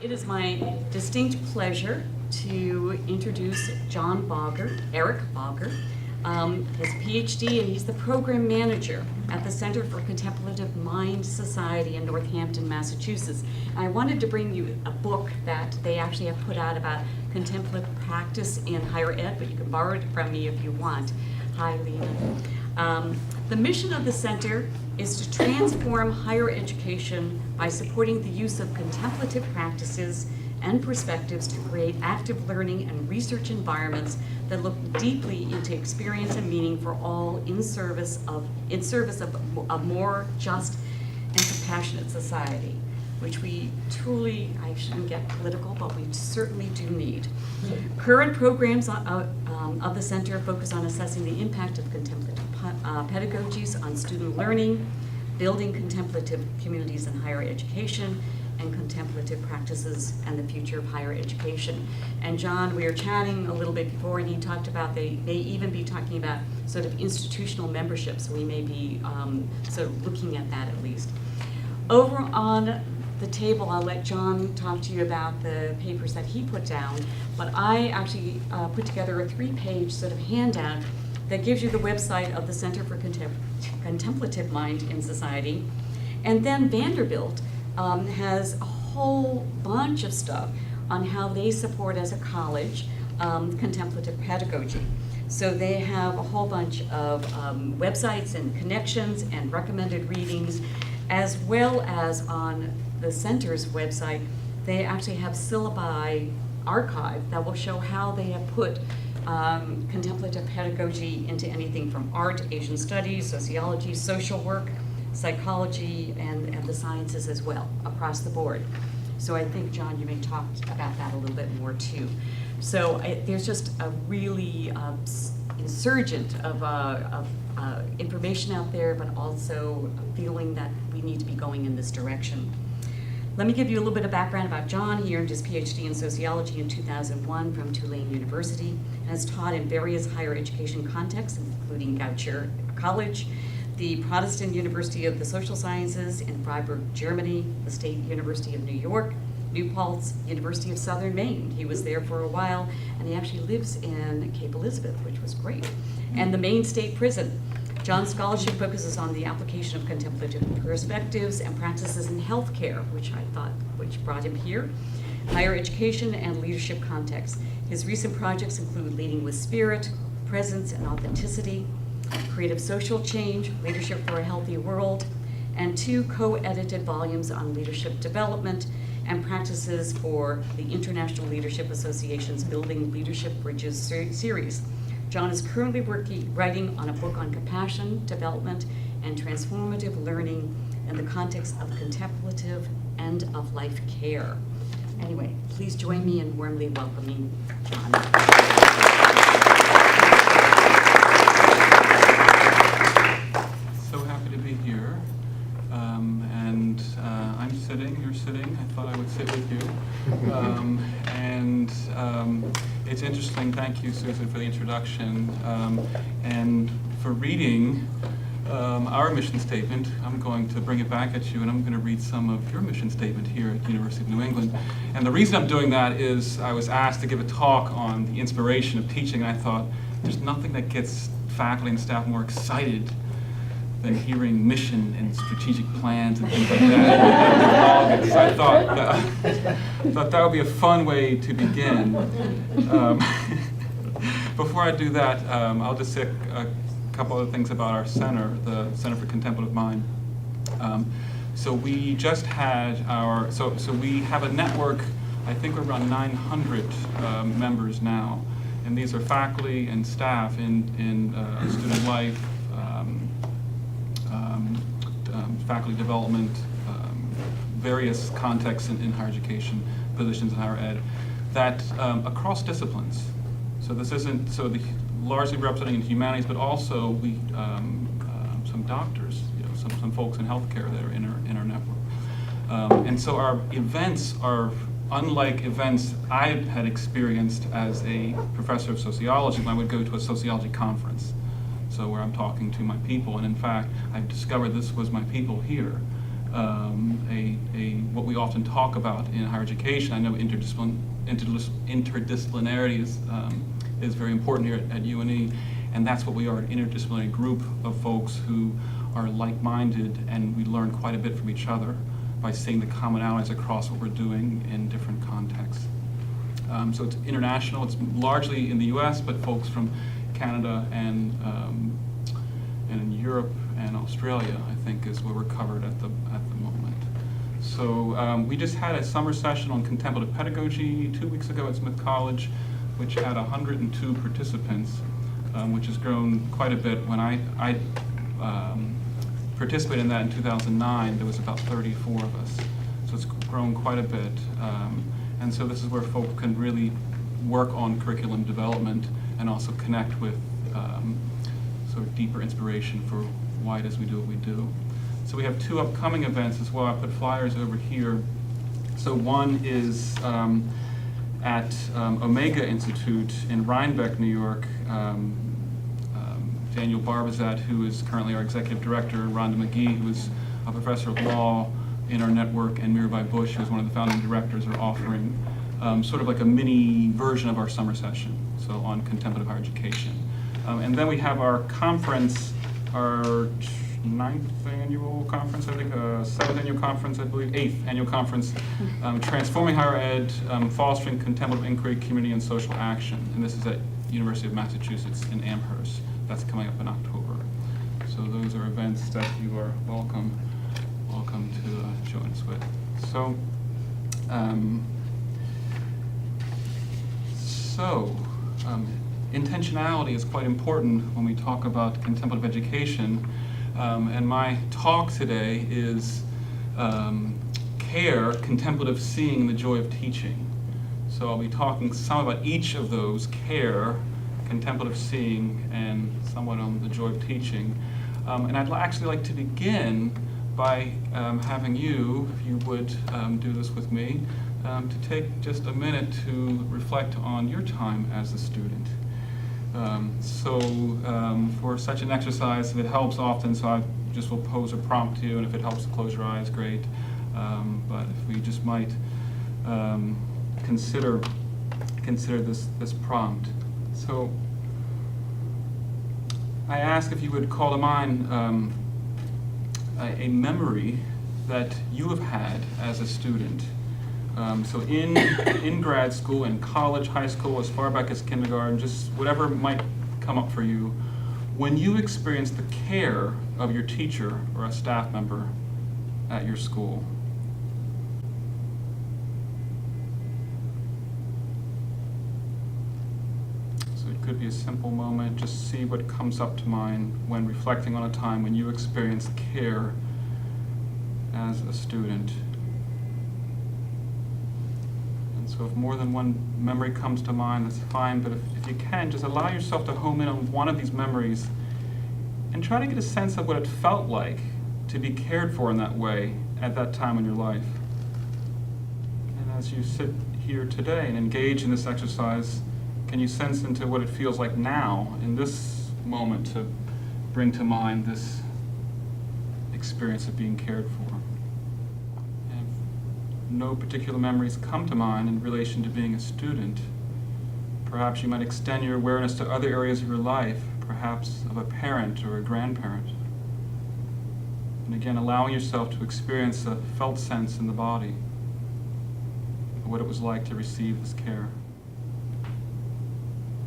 It is my distinct pleasure to introduce John Baugher, Eric Baugher. His Ph.D. and he's the program manager at the Center for Contemplative Mind Society in Northampton, Massachusetts. And I wanted to bring you a book that they actually have put out about contemplative practice in higher ed, but you can borrow it from me if you want. Hi, Lena. The mission of the center is to transform higher education by supporting the use of contemplative practices and perspectives to create active learning and research environments that look deeply into experience and meaning for all in service of a more just and compassionate society, which we truly, I shouldn't get political, but we certainly do need. Current programs of the center focus on assessing the impact of contemplative pedagogies on student learning, building contemplative communities in higher education, and contemplative practices and the future of higher education. And John, we were chatting a little bit before, and he talked about they may even be talking about sort of institutional membership, so we may be sort of looking at that at least. Over on the table, I'll let John talk to you about the papers that he put down, but I actually put together a 3-page sort of handout that gives you the website of the Center for Contemplative Mind in Society. And then Vanderbilt has a whole bunch of stuff on how they support as a college contemplative pedagogy. So they have a whole bunch of websites and connections and recommended readings, as well as on the center's website, they actually have syllabi archive that will show how they have put contemplative pedagogy into anything from art, Asian studies, sociology, social work, psychology, and the sciences as well, across the board. So I think, John, you may talk about that a little bit more too. So there's just a really insurgent of information out there, but also a feeling that we need to be going in this direction. Let me give you a little bit of background about John. He earned his Ph.D. in sociology in 2001 from Tulane University and has taught in various higher education contexts, including Goucher College, the Protestant University of the Social Sciences in Freiburg, Germany, the State University of New York, New Paltz University of Southern Maine. He was there for a while, and he actually lives in Cape Elizabeth, which was great, and the Maine State Prison. John's scholarship focuses on the application of contemplative perspectives and practices in healthcare, which brought him here, higher education, and leadership contexts. His recent projects include Leading with Spirit, Presence and Authenticity, Creative Social Change, Leadership for a Healthy World, and 2 co-edited volumes on leadership development and practices for the International Leadership Association's Building Leadership Bridges series. John is currently writing on a book on compassion, development, and transformative learning in the context of contemplative end-of-life care. Anyway, please join me in warmly welcoming John. So happy to be here. I'm sitting, you're sitting. I thought I would sit with you. It's interesting, thank you, Susan, for the introduction, and for reading our mission statement. I'm going to bring it back at you, and I'm going to read some of your mission statement here at the University of New England. And the reason I'm doing that is I was asked to give a talk on the inspiration of teaching, and I thought there's nothing that gets faculty and staff more excited than hearing mission and strategic plans and things like that. So I thought that would be a fun way to begin. Before I do that, I'll just say a couple other things about our center, the Center for Contemplative Mind. So we just had so we have a network, I think we're around 900 members now. And these are faculty and staff in student life, faculty development, various contexts in higher education, positions in higher ed, that across disciplines. So this isn't largely representing in humanities, but also we some doctors, some folks in healthcare that are in our network. And so our events are unlike events I had experienced as a professor of sociology when I would go to a sociology conference. So where I'm talking to my people, and in fact, I've discovered this was my people here. what we often talk about in higher education. I know interdisciplinarity is very important here at UNE, and that's what we are, an interdisciplinary group of folks who are like-minded, and we learn quite a bit from each other by seeing the commonalities across what we're doing in different contexts. So it's international, it's largely in the US, but folks from Canada and in Europe and Australia, I think, is where we're covered at the moment. So we just had a summer session on contemplative pedagogy 2 weeks ago at Smith College, which had 102 participants, which has grown quite a bit. When I participated in that in 2009, there was about 34 of us. So it's grown quite a bit. And so this is where folk can really work on curriculum development and also connect with sort of deeper inspiration for why it is we do what we do. So we have 2 upcoming events as well. I put flyers over here. So one is at Omega Institute in Rhinebeck, New York. Daniel Barbizat, who is currently our executive director, Rhonda McGee, who is a professor of law in our network, and Mirabai Bush, who is one of the founding directors, are offering sort of like a mini version of our summer session, so on contemplative higher education. And then we have our conference, our 9th annual conference, I think, 7th annual conference, I believe, 8th annual conference, Transforming Higher Ed, Fostering Contemplative Inquiry, Community and Social Action. And this is at University of Massachusetts in Amherst. That's coming up in October. So those are events that you are welcome to join us with. So, intentionality is quite important when we talk about contemplative education. And my talk today is care, contemplative seeing, and the joy of teaching. So I'll be talking some about each of those: care, contemplative seeing, and somewhat on the joy of teaching. And I'd actually like to begin by having you, if you would do this with me, to take just a minute to reflect on your time as a student. For such an exercise, if it helps often, so I just will pose a prompt to you, and if it helps to close your eyes, great. But if we just might consider this prompt. So I ask if you would call to mind a memory that you have had as a student. So in grad school, in college, high school, as far back as kindergarten, just whatever might come up for you, when you experienced the care of your teacher or a staff member at your school. So it could be a simple moment, just see what comes up to mind when reflecting on a time when you experienced care as a student. So if more than one memory comes to mind, that's fine, but if you can, just allow yourself to home in on one of these memories and try to get a sense of what it felt like to be cared for in that way at that time in your life. And as you sit here today and engage in this exercise, can you sense into what it feels like now, in this moment, to bring to mind this experience of being cared for? No particular memories come to mind in relation to being a student. Perhaps you might extend your awareness to other areas of your life, perhaps of a parent or a grandparent. And again, allowing yourself to experience a felt sense in the body of what it was like to receive this care.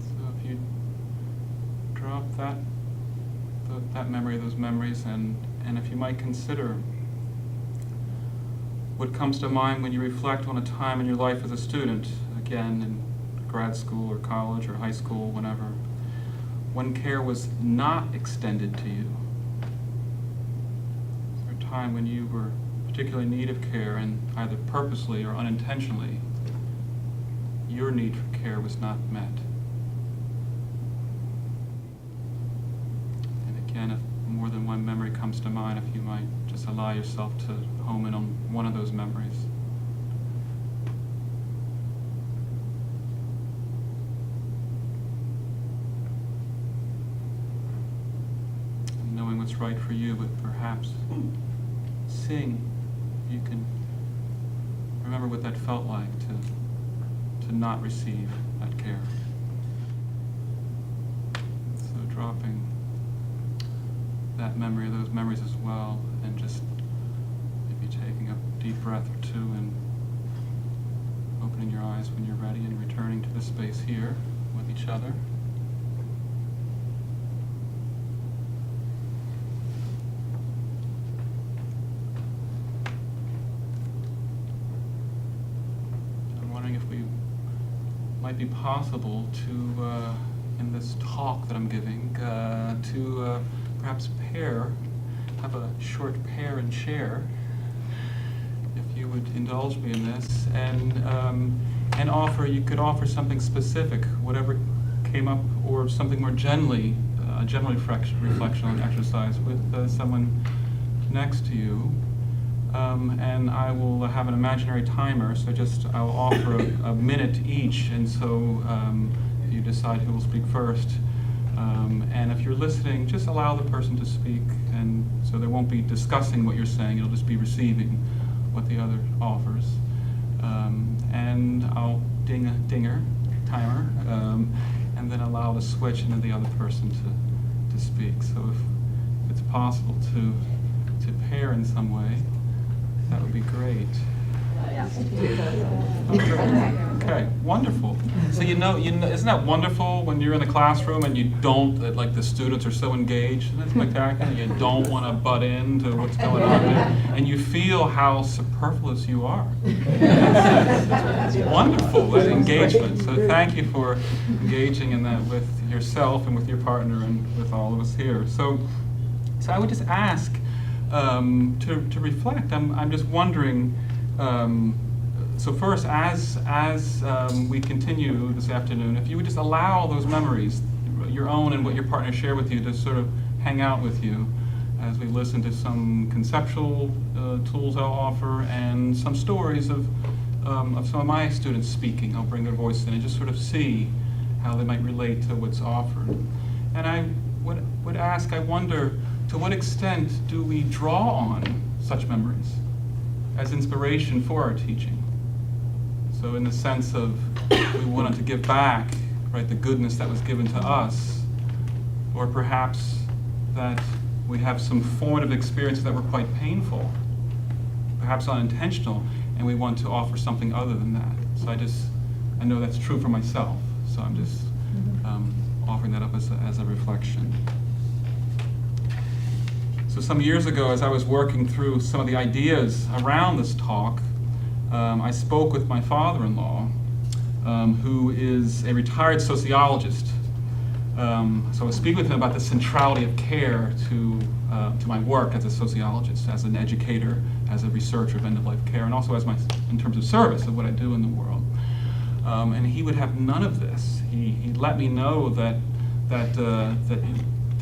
So if you drop that memory, those memories, and if you might consider what comes to mind when you reflect on a time in your life as a student, again, in grad school or college or high school, whenever, when care was not extended to you. Is there a time when you were particularly in need of care, and either purposely or unintentionally, your need for care was not met? And again, if more than one memory comes to mind, if you might just allow yourself to home in on one of those memories. And knowing what's right for you, but perhaps seeing you can remember what that felt like to not receive that care. So dropping that memory, those memories as well, and just maybe taking a deep breath or two and opening your eyes when you're ready and returning to the space here with each other. I'm wondering if we might be possible to, in this talk that I'm giving, to perhaps have a short pair and share, if you would indulge me in this, and offer, you could offer something specific, whatever came up, or something more general reflection on exercise with someone next to you. And I will have an imaginary timer, so I'll offer a minute each, and so if you decide who will speak first. And if you're listening, just allow the person to speak, and so there won't be discussing what you're saying, it'll just be receiving what the other offers. And I'll ding a dinger, timer, and then allow the switch and then the other person to speak. So if it's possible to pair in some way, that would be great. Okay, wonderful. So you know, isn't that wonderful when you're in the classroom and you don't, like the students are so engaged, isn't that spectacular? You don't want to butt into what's going on there, and you feel how superfluous you are. It's wonderful, that engagement. So thank you for engaging in that with yourself and with your partner and with all of us here. So I would just ask to reflect. I'm just wondering. So first, as we continue this afternoon, if you would just allow those memories, your own and what your partner share with you, to sort of hang out with you as we listen to some conceptual tools I'll offer and some stories of some of my students speaking. I'll bring their voice in and just sort of see how they might relate to what's offered. And I would ask, I wonder, to what extent do we draw on such memories as inspiration for our teaching? So in the sense of we wanted to give back, right, the goodness that was given to us, or perhaps that we have some formative experiences that were quite painful, perhaps unintentional, and we want to offer something other than that. So I know that's true for myself, so I'm just offering that up as a reflection. So some years ago, as I was working through some of the ideas around this talk, I spoke with my father-in-law, who is a retired sociologist. So I was speaking with him about the centrality of care to my work as a sociologist, as an educator, as a researcher of end-of-life care, and also in terms of service of what I do in the world. And he would have none of this. He let me know that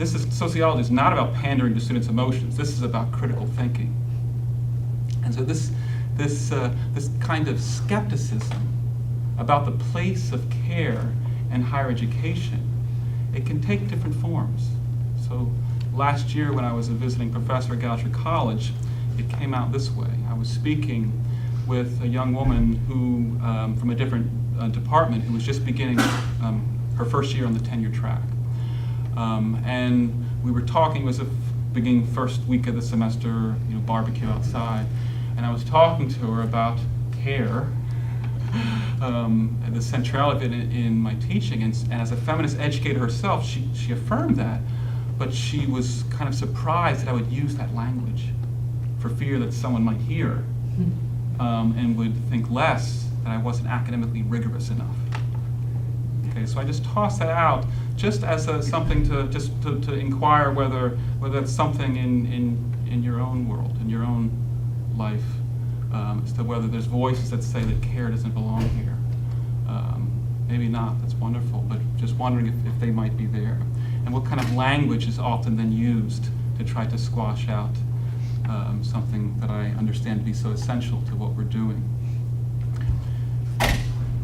sociology is not about pandering to students' emotions. This is about critical thinking. And so this kind of skepticism about the place of care in higher education, it can take different forms. So last year when I was a visiting professor at Goucher College, it came out this way. I was speaking with a young woman who, from a different department, who was just beginning her first year on the tenure track. And we were talking, it was the beginning first week of the semester, barbecue outside, and I was talking to her about care, and the centrality of it in my teaching, and as a feminist educator herself, she affirmed that, but she was kind of surprised that I would use that language for fear that someone might hear, and would think less, that I wasn't academically rigorous enough. Okay, so I just tossed that out just as something to inquire whether it's something in your own world, in your own life, as to whether there's voices that say that care doesn't belong here. Maybe not, that's wonderful, but just wondering if they might be there. And what kind of language is often then used to try to squash out something that I understand to be so essential to what we're doing.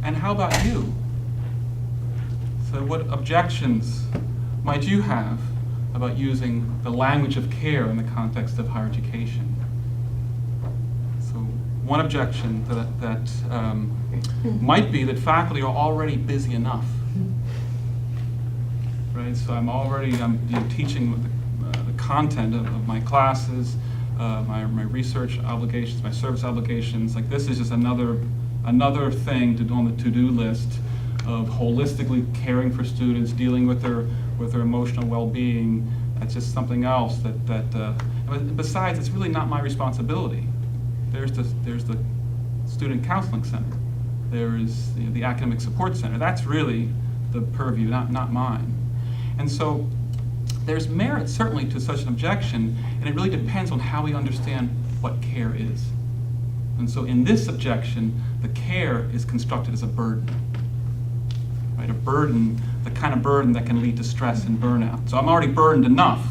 And how about you? So what objections might you have about using the language of care in the context of higher education? So one objection that might be that faculty are already busy enough. Right, so I'm teaching the content of my classes, my research obligations, my service obligations. Like, this is just another thing to do on the to-do list of holistically caring for students, dealing with their emotional well-being. That's just something else besides, it's really not my responsibility. There's the student counseling center. There is the academic support center. That's really the purview, not mine. And so there's merit certainly to such an objection, and it really depends on how we understand what care is. And so in this objection, the care is constructed as a burden. Right? A burden, the kind of burden that can lead to stress and burnout. So I'm already burdened enough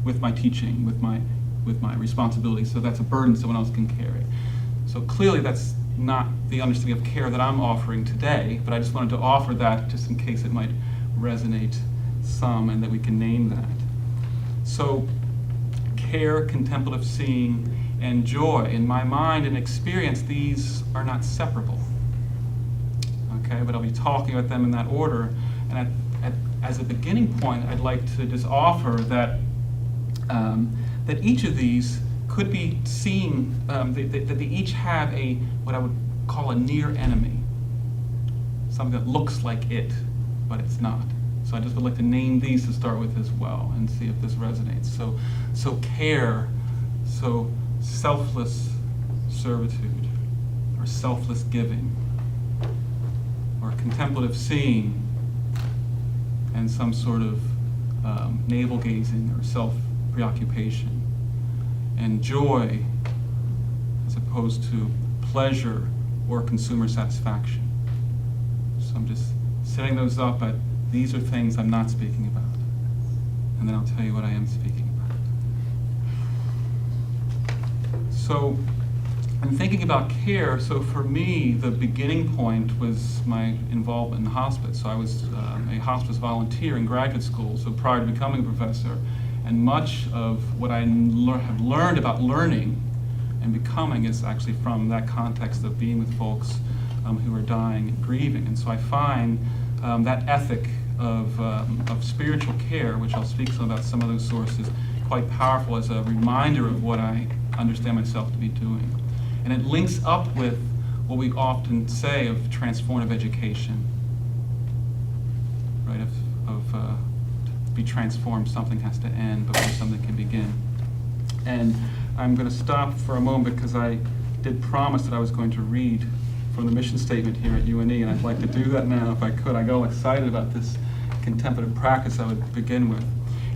with my teaching, with my responsibilities, so that's a burden someone else can carry. So clearly that's not the understanding of care that I'm offering today, but I just wanted to offer that just in case it might resonate some and that we can name that. So care, contemplative seeing, and joy, in my mind and experience, these are not separable. Okay, but I'll be talking about them in that order. And as a beginning point, I'd like to just offer that that each of these could be seen, that they each have what I would call a near enemy, something that looks like it, but it's not. So I just would like to name these to start with as well and see if this resonates. So care, so selfless servitude, or selfless giving, or contemplative seeing, and some sort of navel gazing or self-preoccupation. And joy, as opposed to pleasure or consumer satisfaction. So I'm just setting those up at these are things I'm not speaking about. And then I'll tell you what I am speaking about. So I'm thinking about care. So for me, the beginning point was my involvement in hospice. So I was a hospice volunteer in graduate school, so prior to becoming a professor. And much of what I have learned about learning and becoming is actually from that context of being with folks who are dying and grieving. And so I find that ethic of spiritual care, which I'll speak some about some of those sources, quite powerful as a reminder of what I understand myself to be doing. And it links up with what we often say of transformative education, right? To be transformed, something has to end before something can begin. And I'm going to stop for a moment because I did promise that I was going to read from the mission statement here at UNE, and I'd like to do that now if I could. I got all excited about this contemplative practice I would begin with.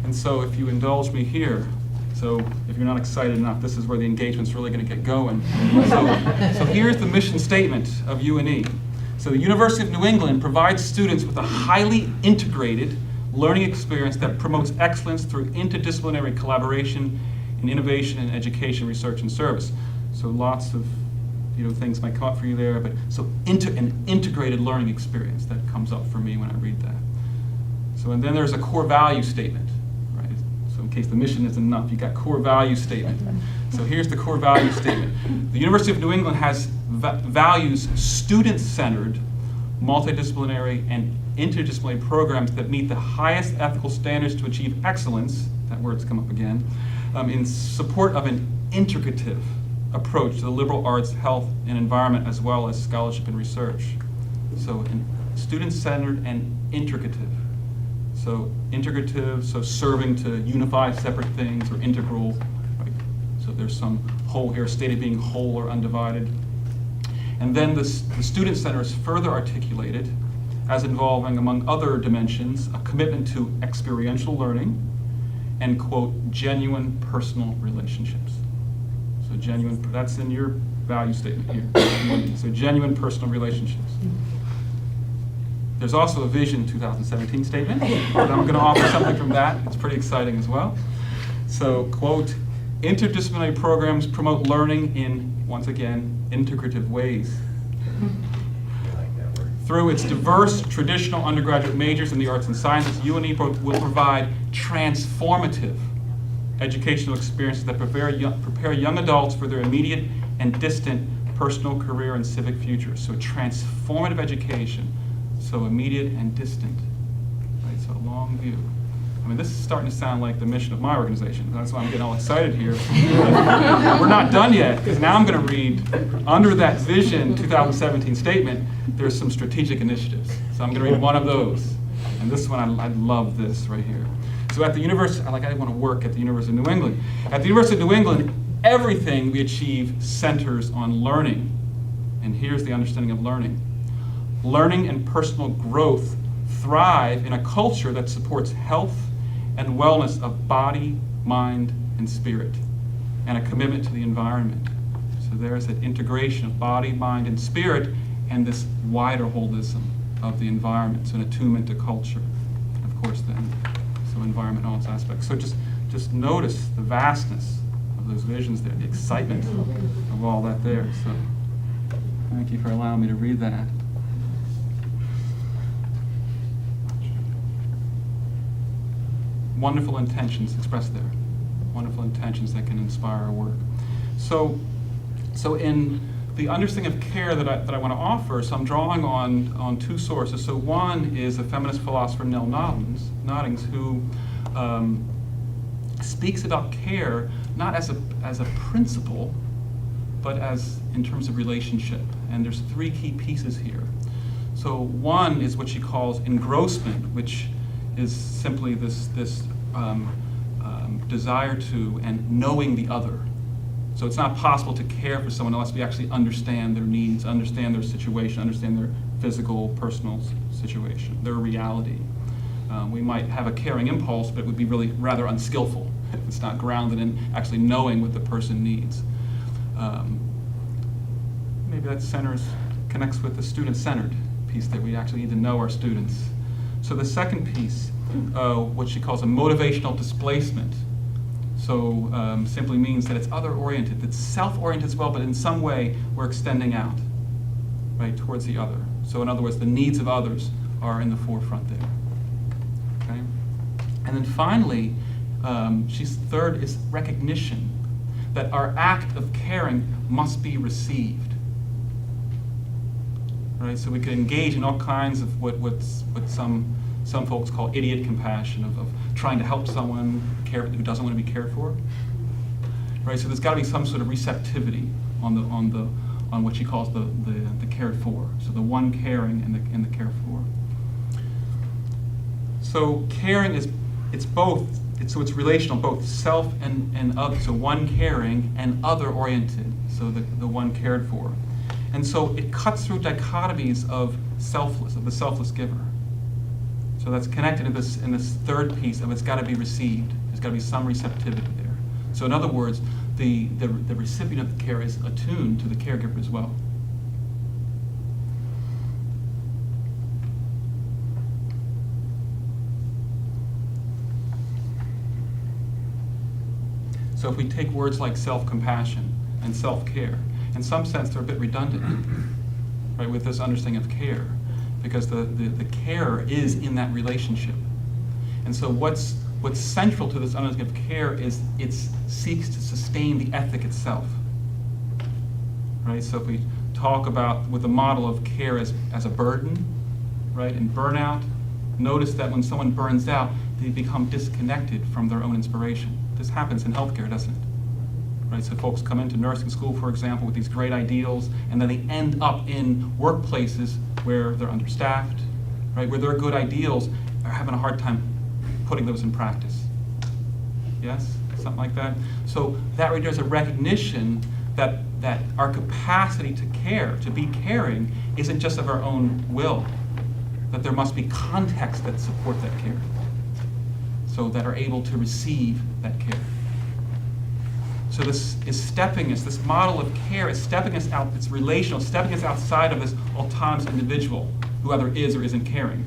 And so if you indulge me here, so if you're not excited enough, this is where the engagement's really going to get going. So here's the mission statement of UNE. So the University of New England provides students with a highly integrated learning experience that promotes excellence through interdisciplinary collaboration in innovation in education, research, and service. So lots of things might come up for you there, but so an integrated learning experience that comes up for me when I read that. So and then there's a core value statement, right? So in case the mission isn't enough, you got core value statement. So here's the core value statement. The University of New England has values student-centered, multidisciplinary, and interdisciplinary programs that meet the highest ethical standards to achieve excellence, that word's come up again, in support of an integrative approach to the liberal arts, health, and environment, as well as scholarship and research. So student-centered and integrative. So integrative, so serving to unify separate things, or integral, right? So there's some whole here, stated being whole or undivided. And then the student center is further articulated as involving, among other dimensions, a commitment to experiential learning and, quote, genuine personal relationships. So genuine, that's in your value statement here. So genuine personal relationships. There's also a Vision 2017 statement, but I'm going to offer something from that. It's pretty exciting as well. So, quote, interdisciplinary programs promote learning in, once again, integrative ways. Through its diverse traditional undergraduate majors in the arts and sciences, UNE will provide transformative educational experiences that prepare young adults for their immediate and distant personal, career, and civic future. So transformative education, so immediate and distant, right? So long view. I mean, this is starting to sound like the mission of my organization. That's why I'm getting all excited here. We're not done yet, because now I'm going to read, under that Vision 2017 statement, there's some strategic initiatives. So I'm going to read one of those. And this one, I love this right here. So at the university, I want to work at the University of New England. At the University of New England, everything we achieve centers on learning. And here's the understanding of learning. Learning and personal growth thrive in a culture that supports health and wellness of body, mind, and spirit, and a commitment to the environment. So there's that integration of body, mind, and spirit, and this wider holism of the environment, so an attunement to culture, of course, then, so environment in all its aspects. So just notice the vastness of those visions there, the excitement of all that there. So thank you for allowing me to read that. Wonderful intentions expressed there. Wonderful intentions that can inspire our work. So in the understanding of care that I want to offer, so I'm drawing on two sources. So one is a feminist philosopher, Nell Noddings, who speaks about care not as a principle, but as in terms of relationship. And there's three key pieces here. So one is what she calls engrossment, which is simply this desire to and knowing the other. So it's not possible to care for someone unless we actually understand their needs, understand their situation, understand their physical, personal situation, their reality. We might have a caring impulse, but it would be really rather unskillful if it's not grounded in actually knowing what the person needs. Maybe that connects with the student-centered piece, that we actually need to know our students. So the second piece, what she calls a motivational displacement. So simply means that it's other-oriented, it's self-oriented as well, but in some way we're extending out, right, towards the other. So in other words, the needs of others are in the forefront there. Okay? And then finally, she's third is recognition, that our act of caring must be received. Right? So we can engage in all kinds of what some folks call idiot compassion, of trying to help someone who doesn't want to be cared for. Right? So there's got to be some sort of receptivity on what she calls the cared for. So the one caring and the cared for. So caring it's relational, both self and other. So one caring and other oriented. So the one cared for. And so it cuts through dichotomies of the selfless giver. So that's connected in this third piece of it's got to be received. There's got to be some receptivity there. So in other words, the recipient of the care is attuned to the caregiver as well. So if we take words like self-compassion and self-care, in some sense they're a bit redundant, right, with this understanding of care, because the care is in that relationship. And so what's central to this understanding of care is it seeks to sustain the ethic itself. Right? So if we talk about with the model of care as a burden, right, and burnout, notice that when someone burns out, they become disconnected from their own inspiration. This happens in healthcare, doesn't it? Right? So folks come into nursing school, for example, with these great ideals, and then they end up in workplaces where they're understaffed, right? Where their good ideals are having a hard time putting those in practice. Yes? Something like that? So that right there's a recognition that our capacity to care, to be caring, isn't just of our own will, that there must be contexts that support that care, so that are able to receive that care. So this is this model of care is stepping us out, it's relational, stepping us outside of this autonomous individual who either is or isn't caring.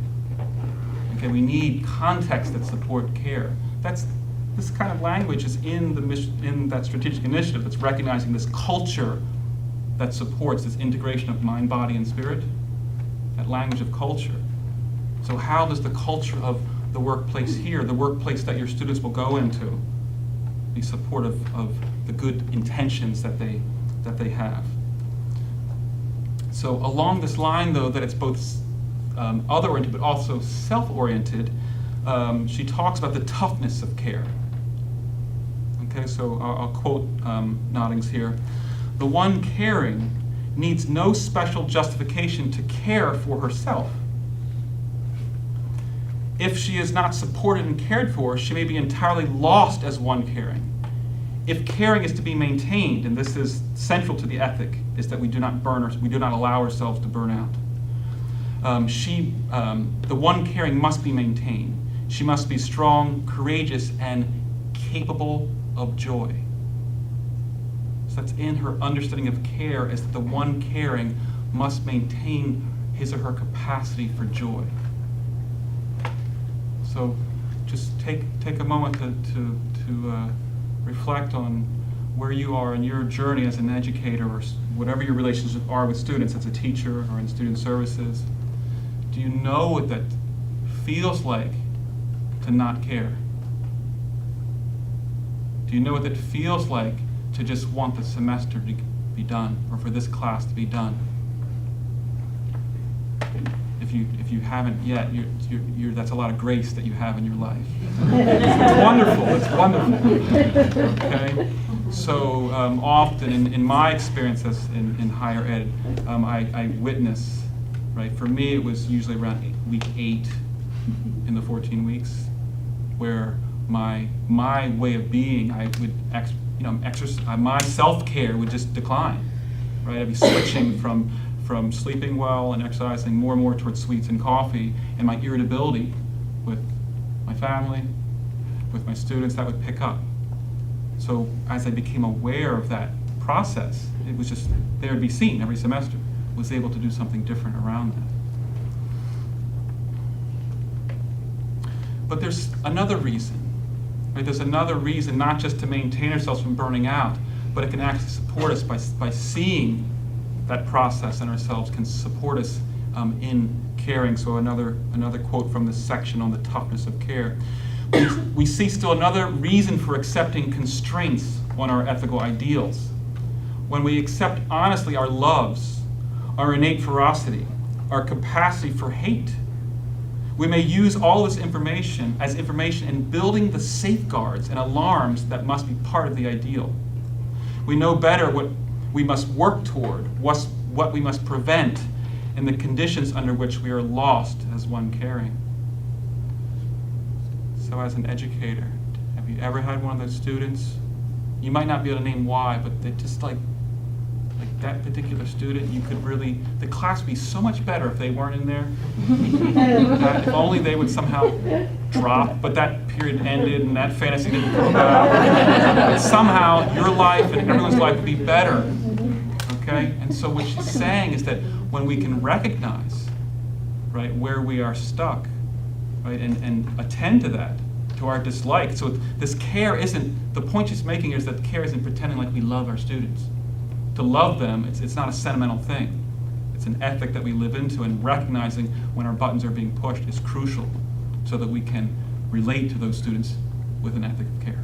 Okay, we need context that support care. This kind of language is in that strategic initiative that's recognizing this culture that supports this integration of mind, body, and spirit, that language of culture. So how does the culture of the workplace here, the workplace that your students will go into, be supportive of the good intentions that they have? So along this line, though, that it's both other-oriented but also self-oriented, she talks about the toughness of care. Okay, so I'll quote Noddings here. "The one caring needs no special justification to care for herself. If she is not supported and cared for, she may be entirely lost as one caring. If caring is to be maintained, and this is central to the ethic, is that we do not allow ourselves to burn out. The one caring must be maintained. She must be strong, courageous, and capable of joy." So that's in her understanding of care, is that the one caring must maintain his or her capacity for joy. So just take a moment to reflect on where you are in your journey as an educator, or whatever your relationships are with students, as a teacher or in student services. Do you know what that feels like to not care? Do you know what it feels like to just want the semester to be done, or for this class to be done? If you haven't yet, that's a lot of grace that you have in your life. It's wonderful. It's wonderful. Okay. So often, in my experience in higher ed, I witness. Right. For me, it was usually around week 8 in the 14 weeks, where my way of being, I would exercise, my self-care would just decline. Right. I'd be switching from sleeping well and exercising more and more towards sweets and coffee, and my irritability with my family, with my students, that would pick up. So as I became aware of that process, it was just there to be seen every semester, was able to do something different around that. But there's another reason, right? There's another reason, not just to maintain ourselves from burning out, but it can actually support us by seeing that process in ourselves, can support us in caring. So another quote from this section on the toughness of care. We see still another reason for accepting constraints on our ethical ideals. When we accept honestly our loves, our innate ferocity, our capacity for hate, we may use all this information as information in building the safeguards and alarms that must be part of the ideal. We know better what we must work toward, what we must prevent, and the conditions under which we are lost as one caring. So as an educator, have you ever had one of those students? You might not be able to name why, but they just like that particular student, you could really, the class would be so much better if they weren't in there. If only they would somehow drop, but that period ended and that fantasy didn't come about. But somehow your life and everyone's life would be better. Okay? And so what she's saying is that when we can recognize, right, where we are stuck, right, and attend to that, to our dislike. So this care isn't, the point she's making is that care isn't pretending like we love our students. To love them, it's not a sentimental thing. It's an ethic that we live into, and recognizing when our buttons are being pushed is crucial so that we can relate to those students with an ethic of care.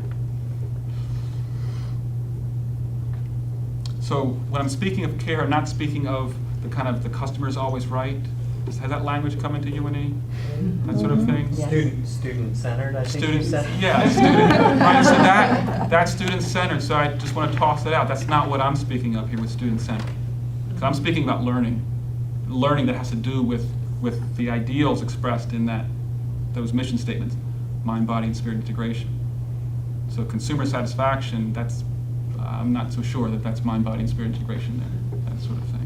So when I'm speaking of care, I'm not speaking of the kind of the customer is always right. Has that language come into UNE? That sort of thing? Yes. Student-centered, I think you said. Yeah, student, right, so that's student-centered, so I just want to toss it out. That's not what I'm speaking of here with student-centered. Because I'm speaking about learning that has to do with the ideals expressed in those mission statements, mind, body, and spirit integration. So consumer satisfaction, I'm not so sure that that's mind, body, and spirit integration there, that sort of thing.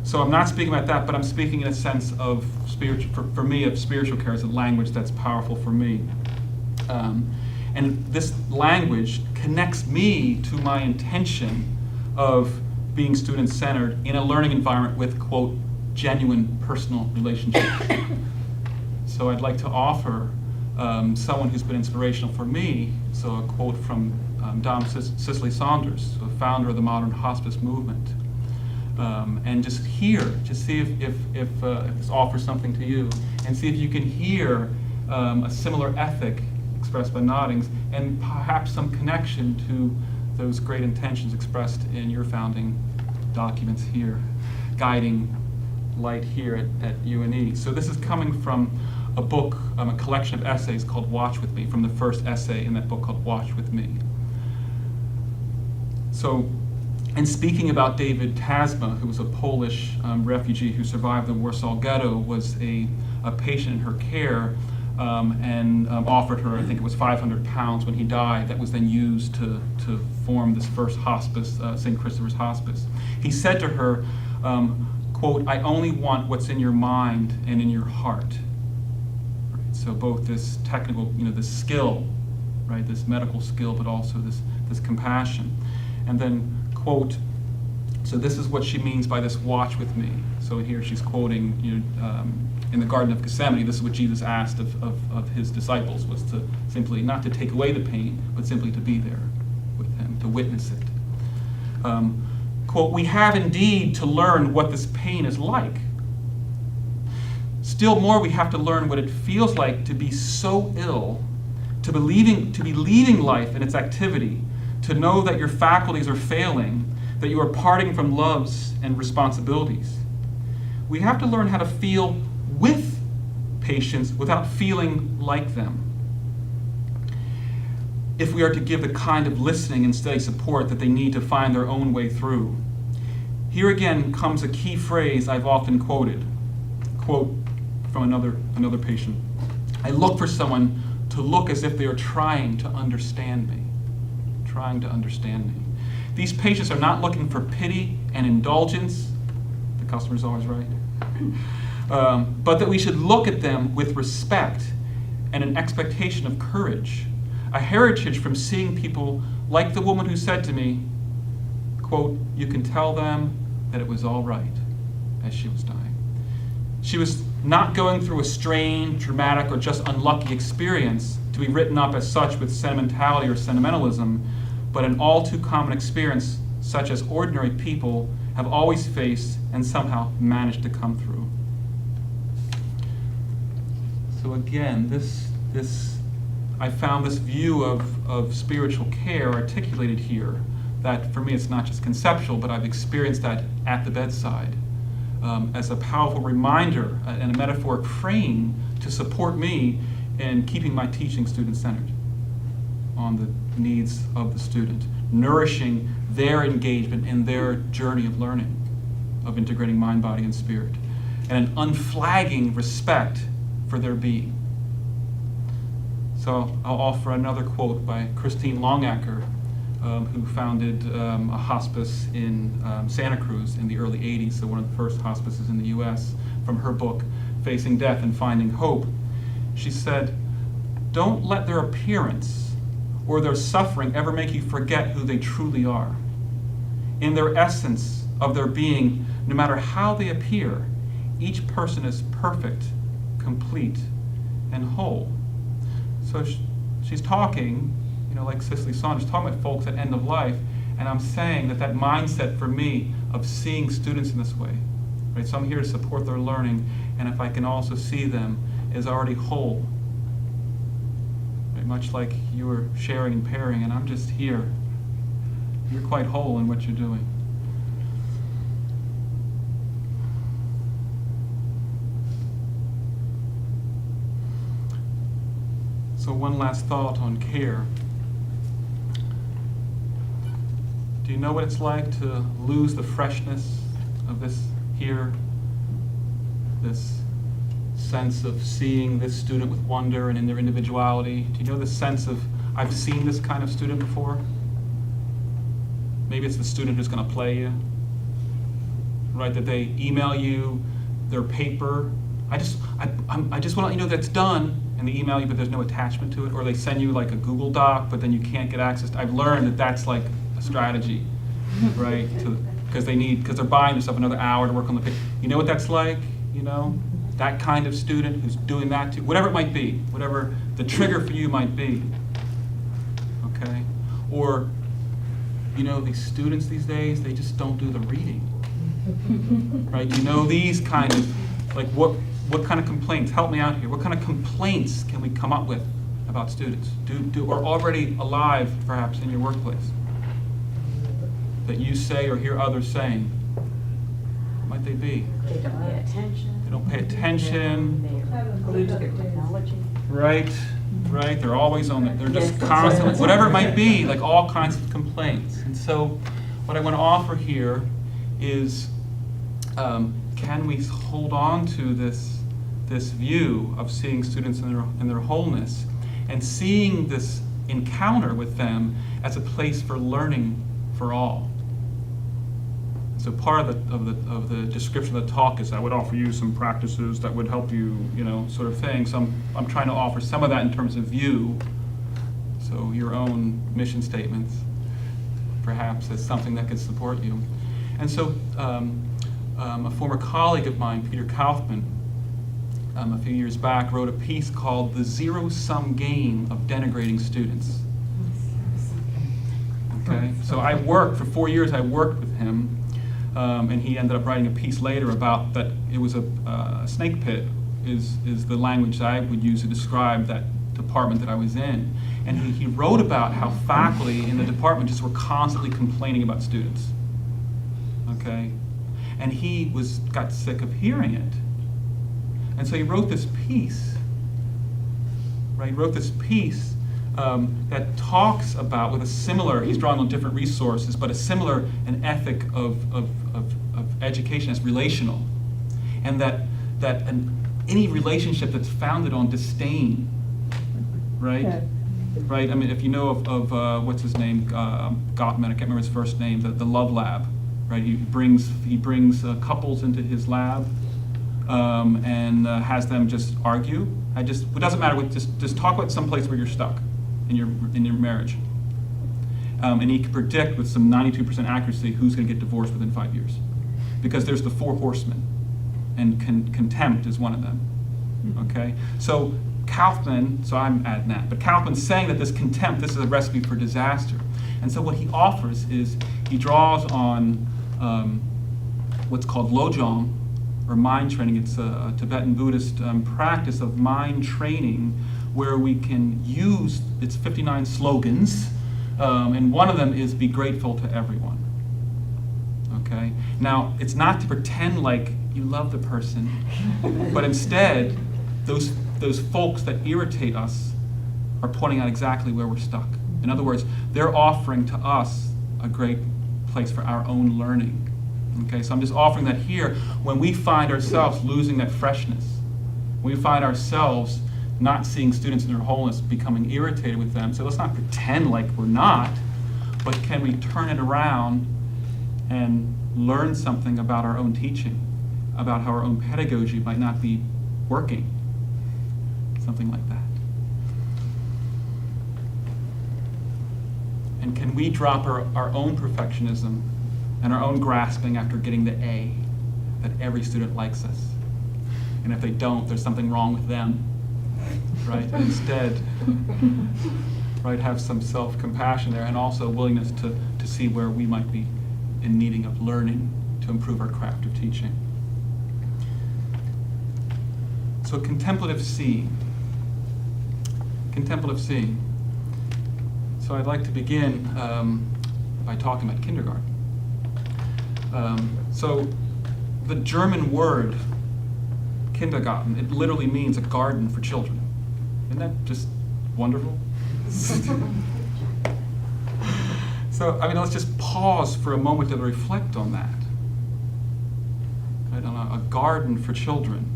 So I'm not speaking about that, but I'm speaking in a sense of spiritual, for me, of spiritual care as a language that's powerful for me. And this language connects me to my intention of being student-centered in a learning environment with, quote, genuine personal relationships. So I'd like to offer someone who's been inspirational for me, so a quote from Dom Cicely Saunders, the founder of the modern hospice movement. And just see if this offers something to you, and see if you can hear a similar ethic expressed by Noddings, and perhaps some connection to those great intentions expressed in your founding documents here. guiding light here at UNE. So this is coming from a book, a collection of essays called Watch With Me, from the first essay in that book called Watch With Me. So, and speaking about David Tasma, who was a Polish refugee who survived the Warsaw Ghetto, was a patient in her care, and offered her, I think it was £500 when he died, that was then used to form this first hospice, St. Christopher's Hospice. He said to her, quote, "I only want what's in your mind and in your heart." Right? So both this technical, this skill, right, this medical skill, but also this compassion. And then, quote, so this is what she means by this watch with me. So here she's quoting, in the Garden of Gethsemane, this is what Jesus asked of his disciples, was to simply, not to take away the pain, but simply to be there with him, to witness it. Quote, "We have indeed to learn what this pain is like. Still more, we have to learn what it feels like to be so ill, to be leaving life and its activity, to know that your faculties are failing, that you are parting from loves and responsibilities. We have to learn how to feel with patients without feeling like them, if we are to give the kind of listening and steady support that they need to find their own way through. Here again comes a key phrase I've often quoted. Quote from another patient. I look for someone to look as if they are trying to understand me. Trying to understand me. These patients are not looking for pity and indulgence. The customer's always right. But that we should look at them with respect and an expectation of courage. A heritage from seeing people like the woman who said to me, quote, "You can tell them that it was all right," as she was dying. She was not going through a strange, dramatic, or just unlucky experience to be written up as such with sentimentality or sentimentalism, but an all too common experience such as ordinary people have always faced and somehow managed to come through. So again, I found this view of spiritual care articulated here, that for me it's not just conceptual, but I've experienced that at the bedside as a powerful reminder and a metaphoric frame to support me in keeping my teaching student-centered on the needs of the student, nourishing their engagement in their journey of learning, of integrating mind, body, and spirit, and an unflagging respect for their being. So I'll offer another quote by Christine Longacker, who founded a hospice in Santa Cruz in the early 80s, so one of the first hospices in the US, from her book, Facing Death and Finding Hope. She said, "Don't let their appearance or their suffering ever make you forget who they truly are. In their essence of their being, no matter how they appear, each person is perfect, complete, and whole." So she's talking, like Cicely Saunders, talking about folks at end of life, and I'm saying that mindset for me of seeing students in this way, right? So I'm here to support their learning, and if I can also see them as already whole, right? Much like you were sharing and pairing, and I'm just here. You're quite whole in what you're doing. So one last thought on care. Do you know what it's like to lose the freshness of this here? This sense of seeing this student with wonder and in their individuality? Do you know the sense of, I've seen this kind of student before? Maybe it's the student who's going to play you, right? That they email you their paper. I just want to let you know that it's done, and they email you, but there's no attachment to it. Or they send you like a Google Doc, but then you can't get access to. I've learned that that's like a strategy, right? Because they're buying themselves another hour to work on the paper. You know what that's like? That kind of student who's doing that to, whatever it might be, whatever the trigger for you might be. Okay? Or, these students these days, they just don't do the reading. Right? These kind of, like what kind of complaints, help me out here, what kind of complaints can we come up with about students? Or already alive, perhaps, in your workplace, that you say or hear others saying? What might they be? They don't pay attention. They don't pay attention. They're glued to their technology. Right, right. They're always on it. They're just Yes. constantly, whatever it might be, like all kinds of complaints. And so, what I want to offer here is, can we hold on to this view of seeing students in their wholeness, and seeing this encounter with them as a place for learning for all. So part of the description of the talk is I would offer you some practices that would help you, sort of thing. So I'm trying to offer some of that in terms of view. So your own mission statements, perhaps, as something that could support you. And so a former colleague of mine, Peter Kaufman, a few years back, wrote a piece called "The Zero-Sum Game of Denigrating Students." Okay, so for 4 years I worked with him, and he ended up writing a piece later about that it was a snake pit is the language that I would use to describe that department that I was in. And he wrote about how faculty in the department just were constantly complaining about students. Okay, and he got sick of hearing it. And so he wrote this piece, right? He wrote this piece that talks about, with a similar, he's drawing on different resources, but an ethic of education as relational. And that any relationship that's founded on disdain, right? Yeah. Right, I mean, if you know of what's his name, Gottman, I can't remember his first name, the Love Lab, right? He brings couples into his lab, and has them just argue. It doesn't matter. Just talk about some place where you're stuck in your marriage, and he can predict with some 92% accuracy who's going to get divorced within 5 years, because there's the 4 horsemen, and contempt is one of them. Okay, so Kaufman. So I'm adding that, but Kaufman's saying that this contempt, this is a recipe for disaster. And so what he offers is he draws on what's called lojong, or mind training. It's a Tibetan Buddhist practice of mind training where we can use its 59 slogans, and one of them is be grateful to everyone. Okay? Now, it's not to pretend like you love the person, but instead, those folks that irritate us are pointing out exactly where we're stuck. In other words, they're offering to us a great place for our own learning. Okay, so I'm just offering that here. When we find ourselves losing that freshness, when we find ourselves not seeing students in their wholeness, becoming irritated with them, so let's not pretend like we're not, but can we turn it around and learn something about our own teaching, about how our own pedagogy might not be working, something like that. And can we drop our own perfectionism and our own grasping after getting the A, that every student likes us. And if they don't, there's something wrong with them, right? And instead, right, have some self-compassion there, and also willingness to see where we might be in needing of learning to improve our craft of teaching. So contemplative seeing. Contemplative seeing. So I'd like to begin by talking about kindergarten. So the German word Kindergarten, it literally means a garden for children. Isn't that just wonderful? So, I mean, let's just pause for a moment to reflect on that. Right, on a garden for children.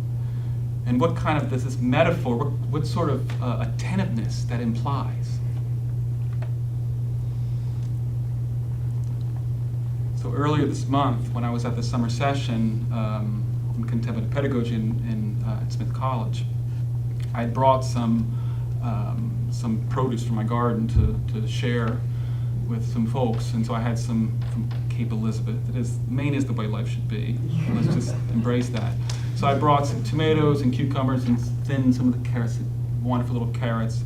And what kind of this metaphor, what sort of attentiveness that implies. So earlier this month, when I was at the summer session in Contemplative Pedagogy at Smith College, I brought some produce from my garden to share with some folks, and so I had some from Cape Elizabeth. Maine is the way life should be. Let's just embrace that. So I brought some tomatoes and cucumbers and then some of the carrots, wonderful little carrots.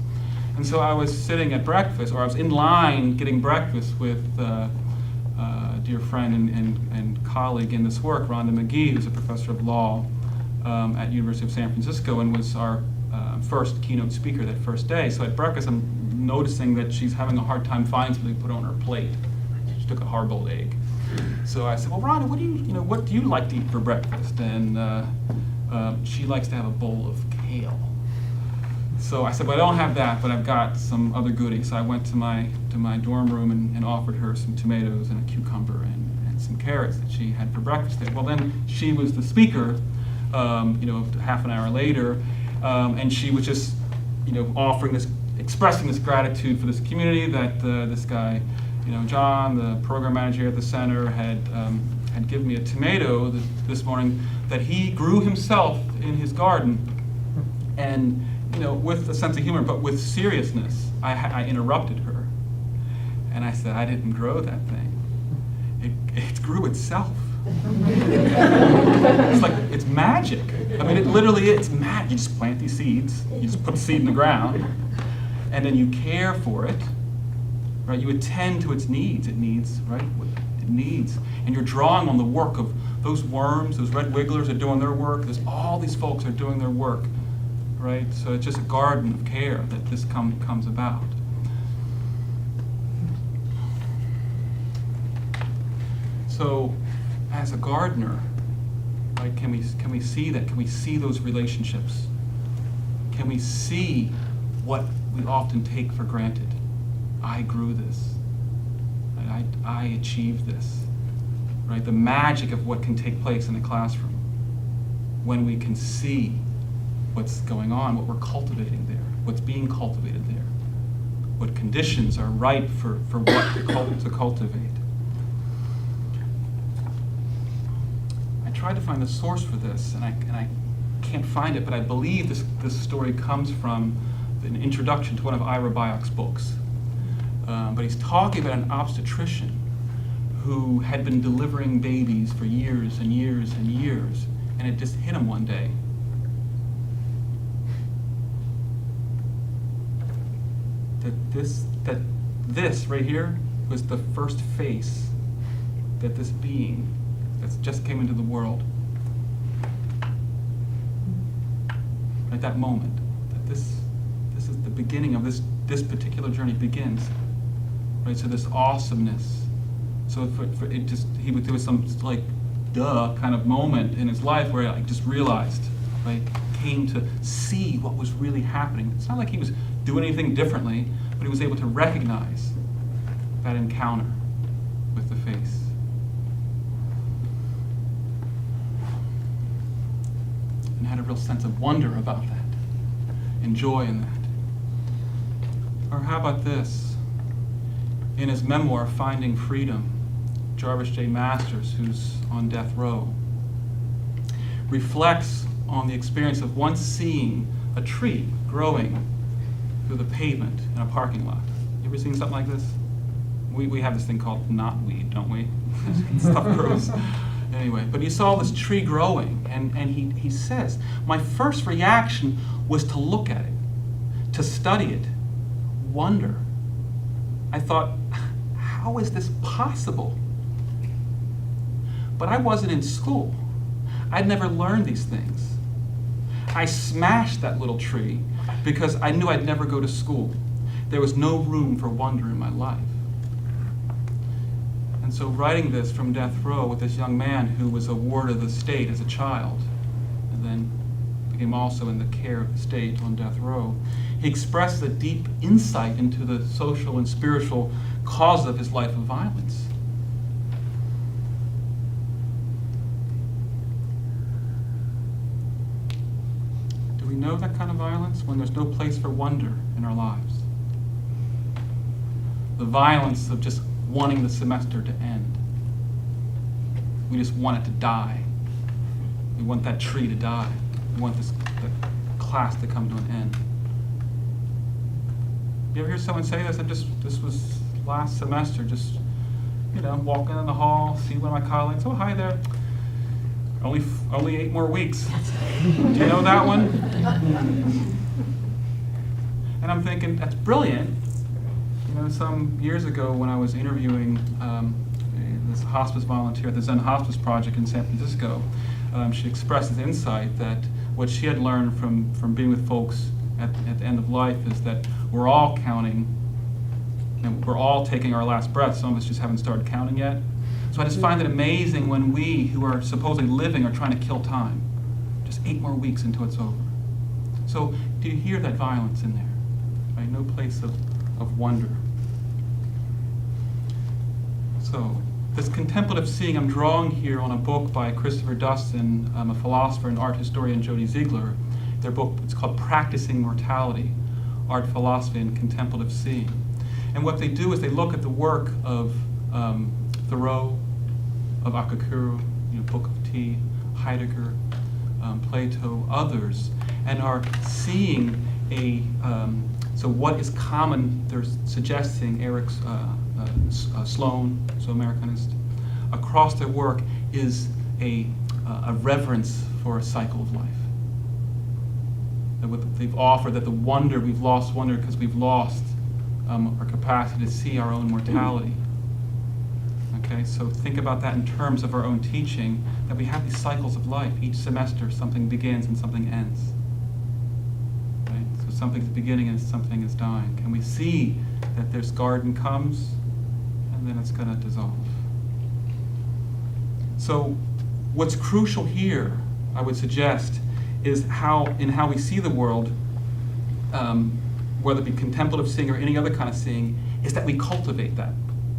And so I was sitting at breakfast, or I was in line getting breakfast with a dear friend and colleague in this work, Rhonda McGee, who's a professor of law at University of San Francisco and was our first keynote speaker that first day. So at breakfast, I'm noticing that she's having a hard time finding something to put on her plate. She took a hard-boiled egg. So I said, well, Rhonda, what do you like to eat for breakfast? And she likes to have a bowl of kale. So I said, well, I don't have that, but I've got some other goodies. So I went to my dorm room and offered her some tomatoes and a cucumber and some carrots that she had for breakfast there. Well, then she was the speaker, half an hour later, and she was just, expressing this gratitude for this community that this guy, John, the program manager at the center, had given me a tomato this morning that he grew himself in his garden, and with a sense of humor, but with seriousness, I interrupted her, and I said, I didn't grow that thing. It grew itself. It's like, it's magic. I mean, it literally is magic. You just plant these seeds, you just put the seed in the ground, and then you care for it, right? You attend to its needs. It needs, right? What it needs. And you're drawing on the work of those worms, those red wigglers are doing their work. There's all these folks are doing their work, right? So it's just a garden of care that this comes about. So, as a gardener, right, can we see that? Can we see those relationships? Can we see what we often take for granted? I grew this. Right? I achieved this. Right? The magic of what can take place in a classroom when we can see what's going on, what we're cultivating there, what's being cultivated there, what conditions are ripe for what to cultivate. I tried to find a source for this, and I can't find it, but I believe this story comes from an introduction to one of Ira Byock's books. But he's talking about an obstetrician who had been delivering babies for years and years and years, and it just hit him one day. That this right here was the first face that this being that just came into the world. At that moment, that this is the beginning of this particular journey begins. Right, so this awesomeness. So for it just, there was some like duh kind of moment in his life where I just realized, right, came to see what was really happening. It's not like he was doing anything differently, but he was able to recognize that encounter with the face. And had a real sense of wonder about that, and joy in that. Or how about this? In his memoir, Finding Freedom, Jarvis J. Masters, who's on death row, reflects on the experience of once seeing a tree growing through the pavement in a parking lot. You ever seen something like this? We have this thing called knotweed, don't we? Stuff grows. Anyway, but he saw this tree growing, and he says, my first reaction was to look at it, to study it, wonder. I thought, how is this possible? But I wasn't in school. I'd never learned these things. I smashed that little tree because I knew I'd never go to school. There was no room for wonder in my life. And so writing this from death row with this young man who was a ward of the state as a child, and then became also in the care of the state on death row, he expressed a deep insight into the social and spiritual cause of his life of violence. Do we know that kind of violence when there's no place for wonder in our lives? The violence of just wanting the semester to end. We just want it to die. We want that tree to die. We want the class to come to an end. You ever hear someone say this? This was last semester, just, walking in the hall, see one of my colleagues, oh, hi there. Only 8 more weeks. Do you know that one? And I'm thinking, that's brilliant. Some years ago when I was interviewing this hospice volunteer at the Zen Hospice Project in San Francisco, she expressed this insight that what she had learned from being with folks at the end of life is that we're all counting, we're all taking our last breath. Some of us just haven't started counting yet, So I just find it amazing when we, who are supposedly living, are trying to kill time. Just 8 more weeks until it's over. So do you hear that violence in there? Right? No place of wonder. So this contemplative seeing I'm drawing here on a book by Christopher Dustin, a philosopher and art historian, Jody Ziegler. Their book, it's called Practicing Mortality, Art, Philosophy, and Contemplative Seeing. And what they do is they look at the work of Thoreau, of Akakuru, Book of Tea, Heidegger, Plato, others, and are seeing so what is common, they're suggesting, Eric's Sloan, so Americanist, across their work is a reverence for a cycle of life. That what they've offered, that the wonder, we've lost wonder because we've lost our capacity to see our own mortality. Okay, so think about that in terms of our own teaching, that we have these cycles of life. Each semester something begins and something ends. Right? So something's beginning and something is dying. Can we see that this garden comes and then it's going to dissolve? So what's crucial here, I would suggest, is how we see the world, whether it be contemplative seeing or any other kind of seeing, is that we cultivate that.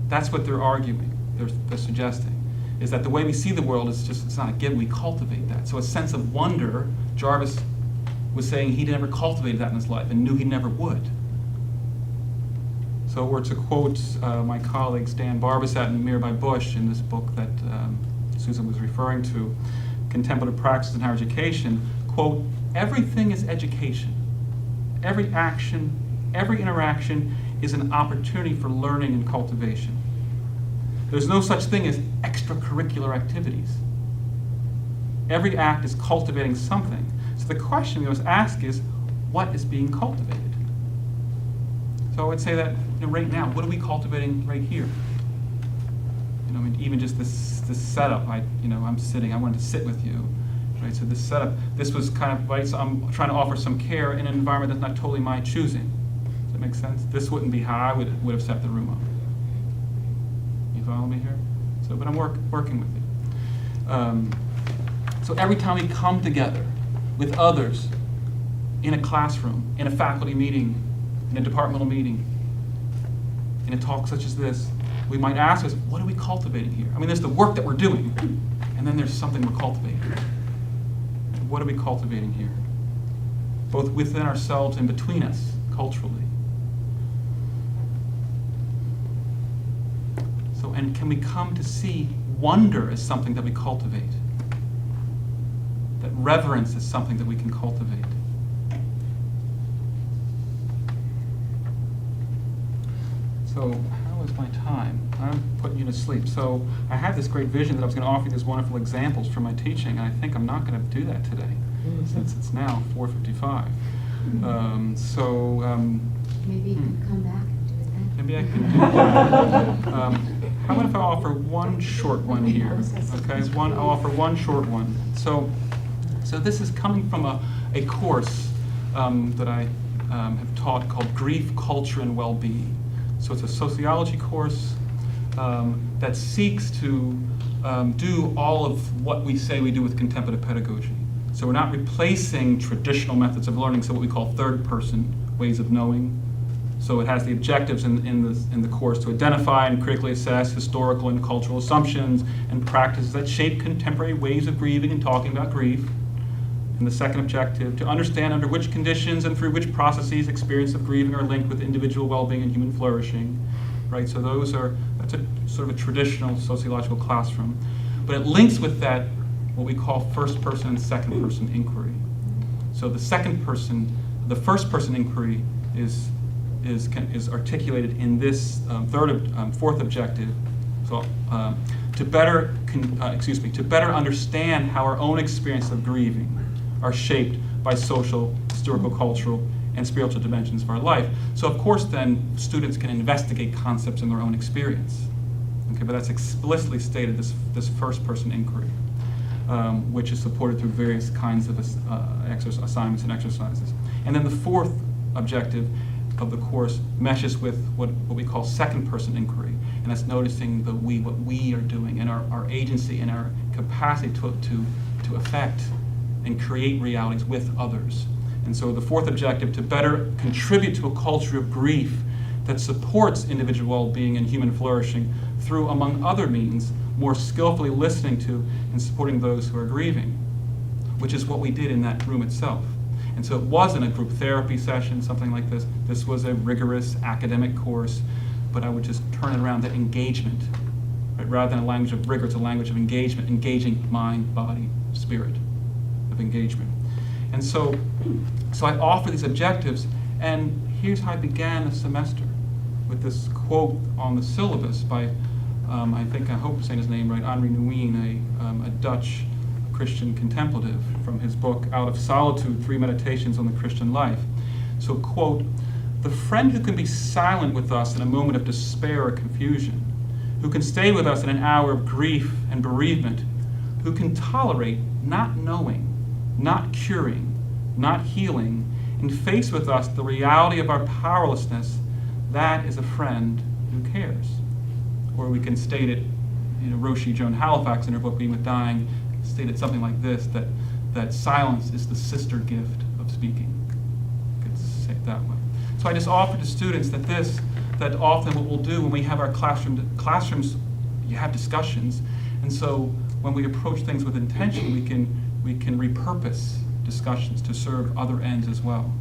That's what they're arguing, they're suggesting, is that the way we see the world is just, it's not a given, we cultivate that. So a sense of wonder, Jarvis was saying he never cultivated that in his life and knew he never would. So or to quote my colleagues Dan Barbasat and Mirabai Bush in this book that Susan was referring to, Contemplative Practice in Higher Education, quote, everything is education. Every action, every interaction is an opportunity for learning and cultivation. There's no such thing as extracurricular activities. Every act is cultivating something. So the question we must ask is, what is being cultivated? So I would say that right now, what are we cultivating right here? I mean, even just this setup. I'm sitting. I wanted to sit with you, right? So this setup, this was kind of right. So I'm trying to offer some care in an environment that's not totally my choosing. Does that make sense? This wouldn't be how I would have set the room up. You follow me here? So, but I'm working with you. So every time we come together with others in a classroom, in a faculty meeting, in a departmental meeting, in a talk such as this, we might ask us, what are we cultivating here? I mean, there's the work that we're doing, and then there's something we're cultivating. What are we cultivating here? Both within ourselves and between us, culturally. So, and can we come to see wonder as something that we cultivate? That reverence is something that we can cultivate. So, how is my time? I'm putting you to sleep. So, I had this great vision that I was going to offer you these wonderful examples from my teaching, and I think I'm not going to do that today, since it's now 4:55. Maybe you can come back and do it then. Maybe I can do that. How about if I offer one short one here? Okay, I'll offer one short one. So this is coming from a course that I have taught called Grief, Culture, and Well-Being. So it's a sociology course that seeks to do all of what we say we do with contemplative pedagogy. So we're not replacing traditional methods of learning, so what we call third-person ways of knowing. So it has the objectives in the course to identify and critically assess historical and cultural assumptions and practices that shape contemporary ways of grieving and talking about grief. And the second objective, to understand under which conditions and through which processes experience of grieving are linked with individual well-being and human flourishing. Right, so that's a sort of a traditional sociological classroom. But it links with that what we call first person and second person inquiry. So the first person inquiry is articulated in this fourth objective. So to better understand how our own experience of grieving are shaped by social, historical, cultural, and spiritual dimensions of our life. So of course then students can investigate concepts in their own experience. Okay, but that's explicitly stated, this first person inquiry, which is supported through various kinds of assignments and exercises. And then the fourth objective of the course meshes with what we call second person inquiry, and that's noticing the we, what we are doing, and our agency and our capacity to affect and create realities with others. And so the fourth objective, to better contribute to a culture of grief that supports individual well-being and human flourishing through, among other means, more skillfully listening to and supporting those who are grieving, which is what we did in that room itself. And so it wasn't a group therapy session, something like this. This was a rigorous academic course, but I would just turn it around to engagement. Right? Rather than a language of rigor, it's a language of engagement, engaging mind, body, spirit of engagement. And so I offer these objectives, and here's how I began the semester, with this quote on the syllabus by, I hope I'm saying his name right, Henri Nouwen, a Dutch Christian contemplative, from his book, Out of Solitude, 3 Meditations on the Christian Life. So, quote, "The friend who can be silent with us in a moment of despair or confusion, who can stay with us in an hour of grief and bereavement, who can tolerate not knowing, not curing, not healing, and face with us the reality of our powerlessness, that is a friend who cares." Or we can state it, Roshi Joan Halifax in her book, Being with Dying, stated something like this, that silence is the sister gift of speaking. You could say it that way. So I just offer to students that often what we'll do when we have our classrooms, you have discussions, and so when we approach things with intention, we can repurpose discussions to serve other ends as well.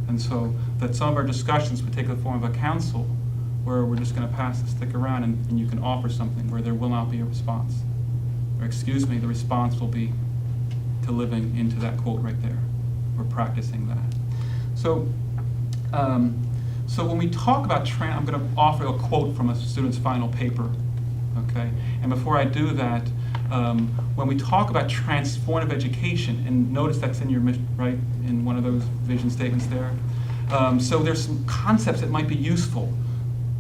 And so that some of our discussions would take the form of a council, where we're just going to pass the stick around and you can offer something where there will not be a response. Or the response will be to living into that quote right there. We're practicing that. So when we talk about I'm going to offer a quote from a student's final paper, okay? And before I do that, when we talk about transformative education, and notice that's in your mission, right, in one of those vision statements there. So there's some concepts that might be useful.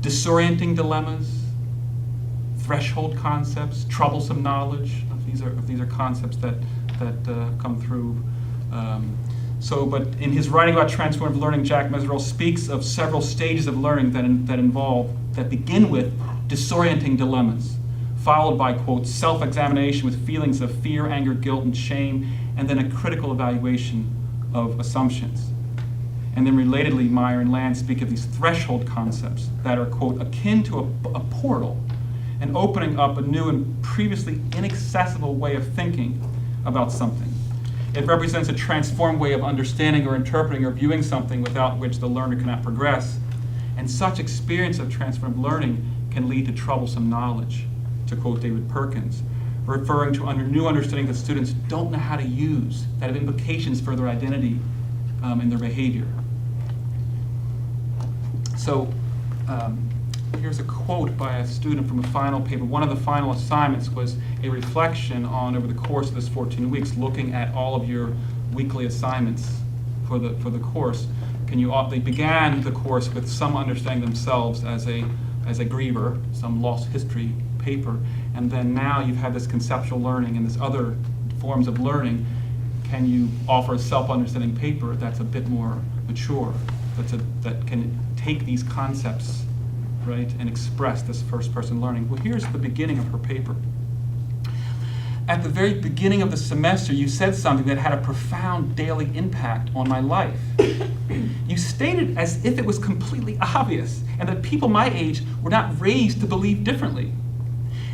Disorienting dilemmas, threshold concepts, troublesome knowledge. These are concepts that come through. But in his writing about transformative learning, Jack Meserole speaks of several stages of learning that begin with disorienting dilemmas, followed by, quote, self-examination with feelings of fear, anger, guilt, and shame, and then a critical evaluation of assumptions. And then relatedly, Meyer and Land speak of these threshold concepts that are, quote, akin to a portal and opening up a new and previously inaccessible way of thinking about something. It represents a transformed way of understanding or interpreting or viewing something without which the learner cannot progress. And such experience of transformed learning can lead to troublesome knowledge, to quote David Perkins, referring to new understanding that students don't know how to use, that have implications for their identity and their behavior. So here's a quote by a student from a final paper. One of the final assignments was a reflection on, over the course of this 14 weeks, looking at all of your weekly assignments for the course. They began the course with some understanding themselves as a griever, some lost history paper, and then now you've had this conceptual learning and this other forms of learning. Can you offer a self-understanding paper that's a bit more mature, that can take these concepts, right, and express this first-person learning? Well, here's the beginning of her paper. At the very beginning of the semester, you said something that had a profound daily impact on my life. You stated as if it was completely obvious and that people my age were not raised to believe differently.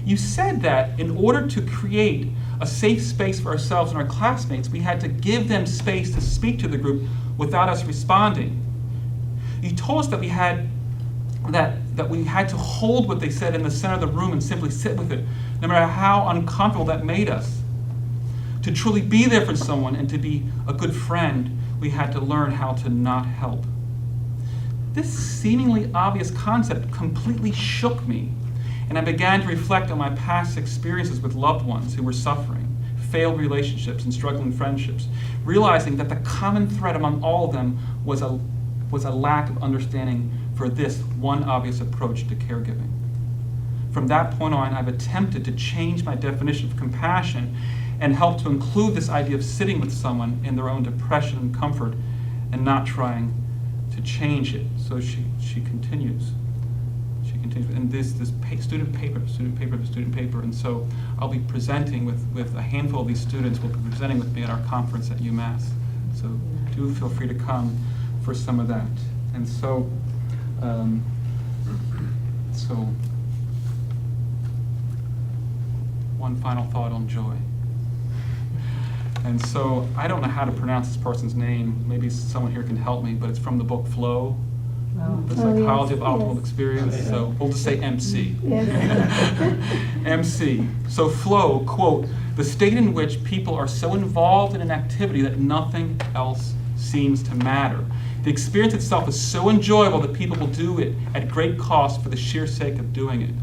You said that in order to create a safe space for ourselves and our classmates, we had to give them space to speak to the group without us responding. You told us that we had to hold what they said in the center of the room and simply sit with it, no matter how uncomfortable that made us. To truly be there for someone and to be a good friend, we had to learn how to not help. This seemingly obvious concept completely shook me, and I began to reflect on my past experiences with loved ones who were suffering, failed relationships, and struggling friendships, realizing that the common thread among all of them was a lack of understanding for this one obvious approach to caregiving. From that point on, I've attempted to change my definition of compassion and help to include this idea of sitting with someone in their own depression and comfort and not trying to change it. So she continues. She continues, and this student paper, and so I'll be presenting with a handful of these students. Will be presenting with me at our conference at UMass. So do feel free to come for some of that. And so, one final thought on joy. And so I don't know how to pronounce this person's name. Maybe someone here can help me, but it's from the book Flow, The Psychology of Optimal Experience. So we'll just say MC. MC. So Flow, quote, the state in which people are so involved in an activity that nothing else seems to matter. The experience itself is so enjoyable that people will do it at great cost for the sheer sake of doing it.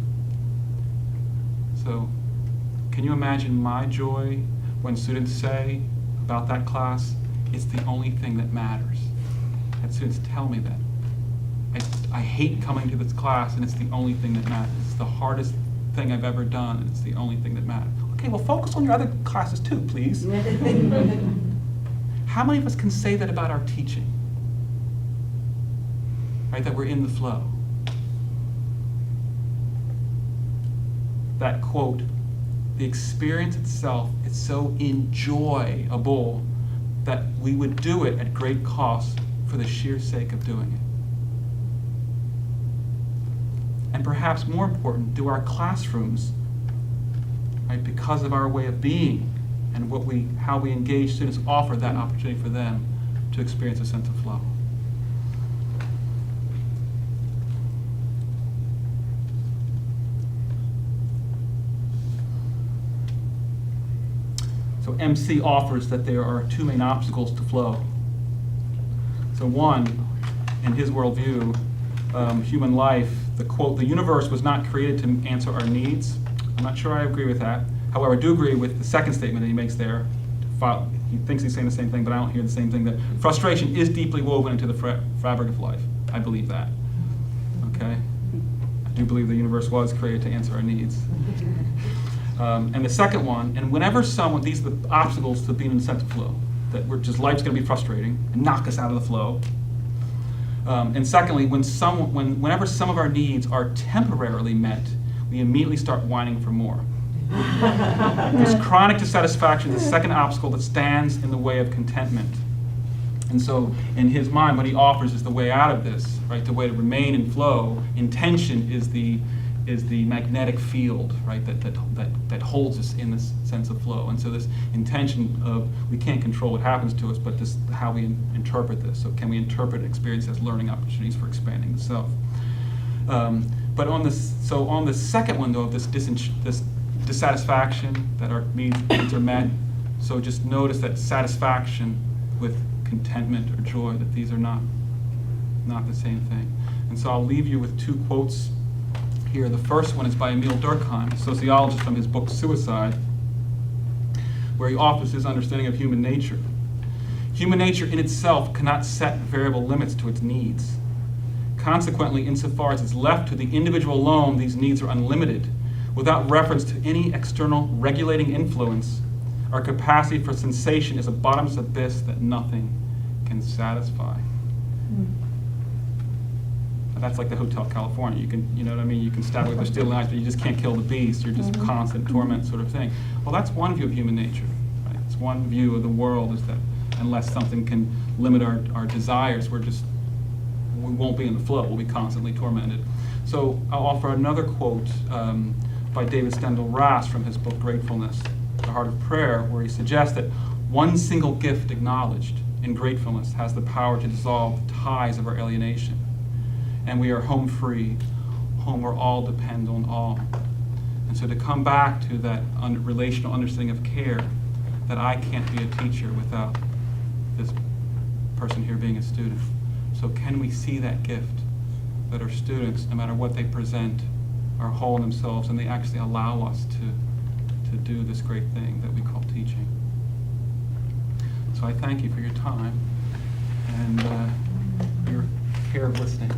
So can you imagine my joy when students say about that class, it's the only thing that matters? And students tell me that. I hate coming to this class and it's the only thing that matters. It's the hardest thing I've ever done and it's the only thing that matters. Okay, well focus on your other classes too, please. How many of us can say that about our teaching? Right, that we're in the flow. That quote, the experience itself is so enjoyable that we would do it at great cost for the sheer sake of doing it. And perhaps more important, do our classrooms, right, because of our way of being and how we engage students, offer that opportunity for them to experience a sense of flow. So MC offers that there are two main obstacles to flow. So one, in his worldview, human life, the quote, the universe was not created to answer our needs. I'm not sure I agree with that. However, I do agree with the second statement that he makes there. He thinks he's saying the same thing, but I don't hear the same thing, that frustration is deeply woven into the fabric of life. I believe that. Okay? I do believe the universe was created to answer our needs. And the second one, and whenever these are the obstacles to being in a sense of flow, that life's going to be frustrating and knock us out of the flow. And secondly, whenever some of our needs are temporarily met, we immediately start whining for more. This chronic dissatisfaction is the second obstacle that stands in the way of contentment. And so, in his mind, what he offers is the way out of this, right? The way to remain in flow. Intention is the magnetic field, right, that holds us in this sense of flow. And so this intention of, we can't control what happens to us, but this how we interpret this. So can we interpret experience as learning opportunities for expanding the self? But on the second one, though, of this dissatisfaction that our needs are met, so just notice that satisfaction with contentment or joy, that these are not the same thing. And so I'll leave you with two quotes here. The first one is by Emil Durkheim, a sociologist, from his book Suicide, where he offers his understanding of human nature. Human nature in itself cannot set variable limits to its needs. Consequently, insofar as it's left to the individual alone, these needs are unlimited. Without reference to any external regulating influence, our capacity for sensation is a bottomless abyss that nothing can satisfy. That's like the Hotel California. You can, you know what I mean? You can stab with a steel knife, but you just can't kill the beast. You're just constant torment sort of thing. Well, that's one view of human nature, right? It's one view of the world, is that unless something can limit our desires, we won't be in the flow. We'll be constantly tormented. So I'll offer another quote by David Stendhal Rast from his book Gratefulness, The Heart of Prayer, where he suggests that one single gift acknowledged in gratefulness has the power to dissolve the ties of our alienation. And we are home free, home where all depend on all. And so to come back to that relational understanding of care, that I can't be a teacher without this person here being a student. So can we see that gift, that our students, no matter what they present, are whole in themselves, and they actually allow us to do this great thing that we call teaching. So I thank you for your time and your care of listening.